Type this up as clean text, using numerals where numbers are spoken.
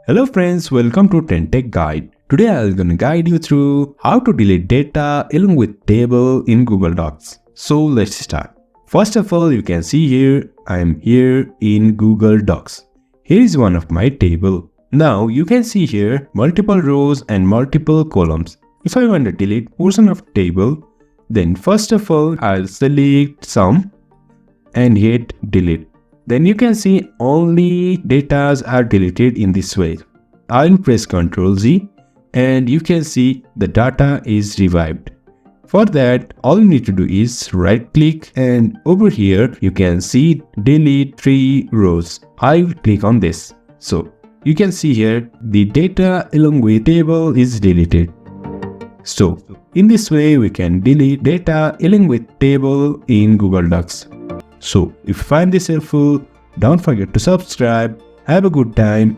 Hello friends, welcome to TrendTech Guide. Today I am going to guide you through how to delete data along with table in Google Docs. So let's start. First of all, you can see here, I am here in Google Docs. Here is one of my table. Now you can see here multiple rows and multiple columns. If I want to delete portion of table, then first of all I'll select some and hit delete. Then you can see only data are deleted in this way. I'll press Ctrl Z and you can see the data is revived. For that, all you need to do is right click and over here you can see delete 3 rows. I will click on this. So you can see here the data along with table is deleted. So in this way we can delete data along with table in Google Docs. So if you find this helpful, don't forget to subscribe. Have a good time.